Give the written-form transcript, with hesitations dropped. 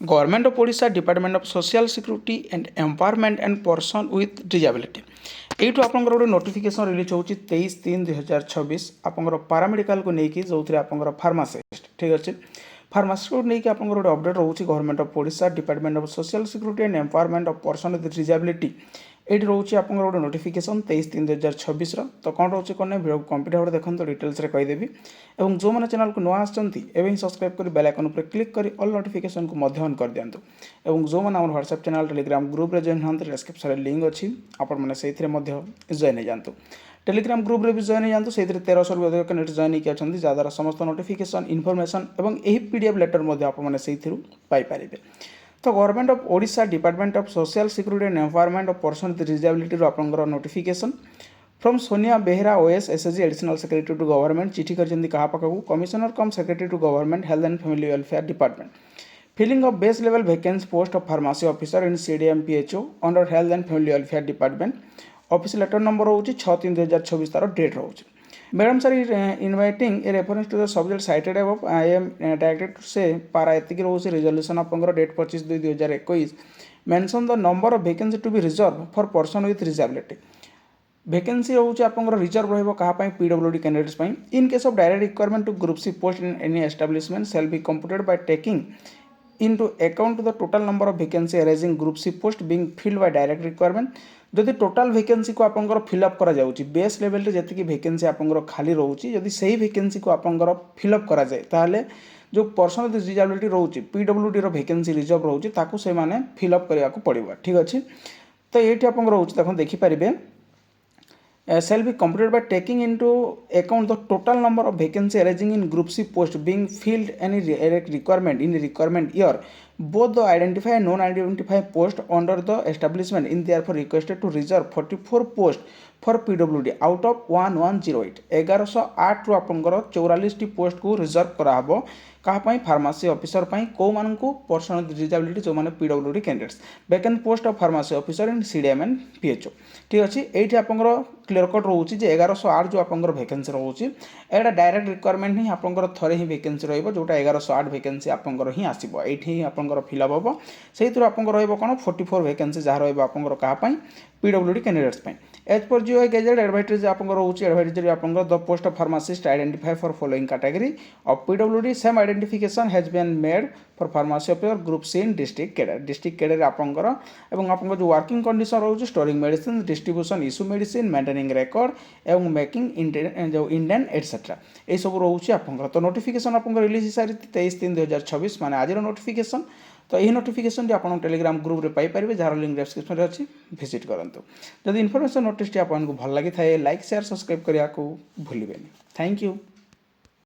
Government of Odisha department of social security and empowerment and person with disability you आप गोटे notification release हो 23/3/2026 आप paramedical को लेकिन जो थे आप फार्मासिस्ट ठीक अच्छे फार्मासिस्ट को लेकिन आप गोटे अपडेट रोचे government of Odisha department of social security and empowerment of person with disability ये रोचे आप गोटे नोटिफिकेशन 23/3/2026 तो कौन रोचे कौन नहीं भिडियो कंप्लीट भाव देखते डिटेल्स कहीदेवी और जो मैंने चैनल को नुआ आसमें सब्सक्राइब कर बेल आइकन पर क्लिक कर ऑल नोटिफिकेशन को ऑन कर दिंतु और जो मैंने आम व्हाट्सएप चैनल टेलीग्राम ग्रुप रे जॉइन हाँ डिस्क्रिप्शन लिंक अच्छी आपण से जॉइन हो जातु टेलीग्राम ग्रुप रे भी जॉइन हो जातु से 1300 रु अधिक कैंडिडेट जॉइन होकर जहाँद्वारा समस्त नोटिफिकेशन इनफॉरमेशन और यही पीडीएफ लेटर आपने पाइपर तो government of Odisha department of social security and empowerment of person with disability आपंकर notification from Sonia Behera OS SSG additional secretary to government चिठी कर commissioner cum secretary to government health and family welfare department filling of base level vacancy post of pharmacy officer in CDMPHO under health and family welfare department office letter number होची 6/3/2026 तार date रोचे madam sir inviting a reference to the subject cited above I am directed से पारा एतिक रोचे resolution आपंकर date 25/2/2021 mention the number of vacancy to be reserve for person with disability vacancy रोचे आपंकर रिजर्व रहिबो कहा पई पीडब्ल्यूडी कैंडिडेट्स पई in case of direct requirement to group C post in any establishment shall be computed by taking into account the total number of vacancy arising group C post being filled by direct requirement जदि total vacancy को आपंकर fill up करा जाउची base level रे जति vacancy आपंकर खाली रोची जदि सही वैकेंसी को आपंकर फिलअप करा जाए ताहले जो पर्सन विथ डिजेबिलिटी रोची पीडब्ल्यूडी रो वैकेंसी रिजर्व रोची ताकू से माने फिलअप करिया को पड़िबा ठीक अछि तो एठी आपंकर रोची तखन देखि परिबे shall be completed by taking into account the total number of vacancy arising in group C post being filled any requirement in the requirement year both the identified and non-identified post under the establishment in therefore requested to reserve 44 post for PWD out of 1108 1108 रु आपंकर 44 post को reserve कराहब कहाँ pharmacy officer कौ मान person disability जो मैंने PWD candidates vacant post of pharmacy officer in CDM and PHO ठीक अच्छे ये आपंकर क्लीयर कट रोचे 1108 जो आपंकर वैकेंसी रोचे यहाँ डायरेक्ट रिक्वायरमेंट ही आपंकर थरे ही वैकेंसी रोटा 1108 वैकेंसी आपंकर ही आसो ये आपंकर फिलअप हम से आपंकर रहा 44 वैकेंसी जहाँ रहा कहाँ पीडब्ल्यूडी कैंडिडेट्स एज पर जियो गेजेट एडवाइजरी आपंकर रोचे एडवाइजरी आपंकर the post of pharmacist identify for following category of PWD same identification has been made for pharmacy officer group C in district cadre आपंकर एवं आपंकर जो वर्किंग कंडीशन रोचे storing medicine distribution issue medicine maintaining record एवं making जो Indian etcetera ये सब रोचे आपंकर तो नोटिफिकेशन आपंकर रिलीज हो सारी 23/3/2026 माने आज नोटिफिकेशन तो यही नोटिफिकेशन आप टेलीग्राम ग्रुप रे पाइपर जार लिंक डिस्क्रिप्शन में अच्छी विजिट करूँ जब इनफर्मेशन नोटिस आपको भल लगी था लाइक शेयर सब्सक्राइब करने को भूलें थैंक यू।